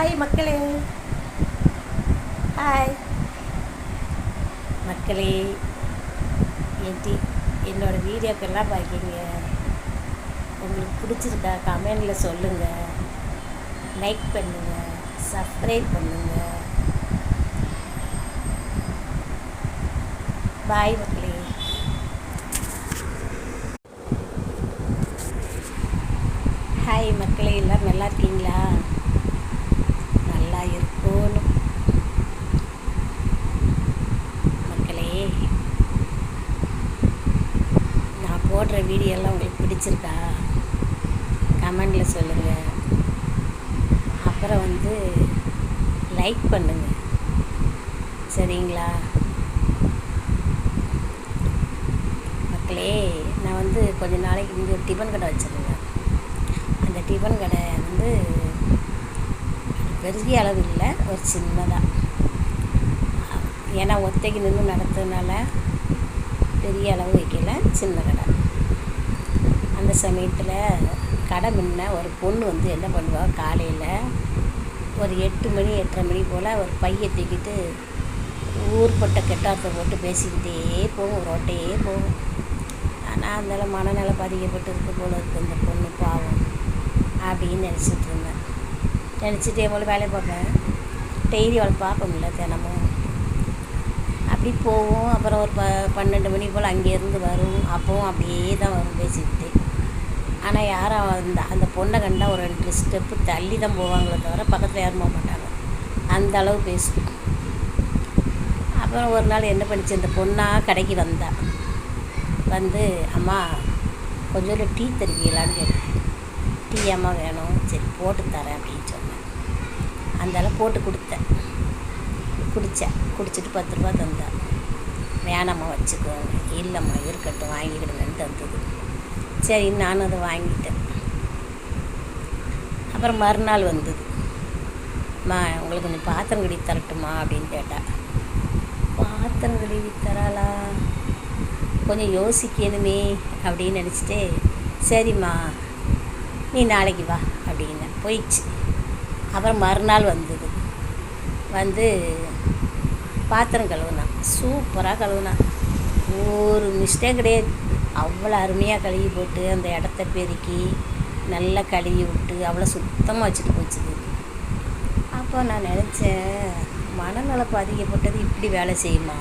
Hi மக்களே. Hi மக்களே. என்னோடய வீடியோக்கெல்லாம் பார்க்கிங்க. உங்களுக்கு பிடிச்சிருக்கா கமெண்டில் சொல்லுங்கள். லைக் பண்ணுங்கள், சப்ஸ்கிரைப் பண்ணுங்கள். பாய் மக்களே. ஹாய் மக்களே, எல்லோரும் நல்லா இருக்கீங்களா? நல்லா இருக்கணும் மக்களே. நான் போடுற வீடியோலாம் உங்களுக்கு பிடிச்சிருக்கா கமெண்டில் சொல்லுங்கள். அப்புறம் லைக் பண்ணுங்கள், சரிங்களா மக்களே? நான் கொஞ்ச நாளைக்கு இங்கே ஒரு டிஃபன் கடை வச்சுருந்தேன். அந்த டிஃபன் கடை பெரிய அளவு இல்லை, ஒரு சின்னதாக. ஏன்னா ஒத்தைக்கு நின்று நடத்துறதுனால பெரிய அளவு வைக்கல, சின்ன கடை. அந்த சமயத்தில் கடை முன்ன ஒரு பொண்ணு என்ன பண்ணுவாள், காலையில் ஒரு 8 மணி 8:30 மணி போல் ஒரு பையை தூக்கிட்டு ஊர்பட்ட கெட்டாரத்தை போட்டு பேசிக்கிட்டே போகும், ரோட்டையே போகும். ஆனால் அதனால மனநல பாதிக்கப்பட்டு இருக்க போல இருக்குது இந்த பொண்ணு, பாவம் அப்படின்னு நினச்சிட்டு இருந்தேன். நினச்சிட்டு எவ்வளோ வேலையை பார்ப்பேன், டெய்லி அவளை பார்ப்போம்ல தினமும். அப்படி போவோம். அப்புறம் ஒரு 12 மணி போல் அங்கேருந்து வரும். அப்போவும் அப்படியே தான் வரும் பேசிக்கிட்டு. ஆனால் யாரும் அந்த பொண்ணை கண்டா ஒரு 2 ஸ்டெப்பு தள்ளி தான் போவாங்களே தவிர பக்கத்தில் யாரும் போக மாட்டாங்க, அந்த அளவு பேசும். அப்புறம் ஒரு நாள் என்ன பண்ணிச்சு, இந்த பொண்ணாக கடைக்கு அம்மா கொஞ்சோண்டு டீ தருவீங்களான்னு கேட்டேன். டீ அம்மா வேணும், சரி போட்டு தரேன் அப்படின்னு சொன்னேன். அந்தால போட்டு கொடுத்தேன். குடிச்சிட்டு 10 ரூபா தந்தேன். வேணாம்மா வச்சுக்கோங்க. இல்லைம்மா இருக்கட்டும் வாங்கிக்கிடுங்கன்னு தந்தது. சரி நானும் அதை வாங்கிட்டேன். அப்புறம் மறுநாள் அம்மா உங்களுக்கு கொஞ்சம் பாத்திரம் கழுவி தரட்டுமா அப்படின்னு கேட்டால், பாத்திரம் கழுவி தராளா, கொஞ்சம் யோசிக்கணுமே அப்படின்னு நினச்சிட்டு, சரிம்மா நீ நாளைக்கு வா அப்படின்னு போயிடுச்சு. அப்புறம் மறுநாள் பாத்திரம் கழுவுனா, சூப்பராக கழுவுனா, ஒரு மிஸ்டேக் கிடையாது. அவ்வளோ அருமையாக கழுவி போட்டு அந்த இடத்த பெருக்கி நல்லா கழுவி விட்டு அவ்வளோ சுத்தமாக வச்சுட்டு போச்சுது. அப்போ நான் நினச்சேன், மனநல பாதிக்கப்பட்டது இப்படி வேலை செய்யுமா?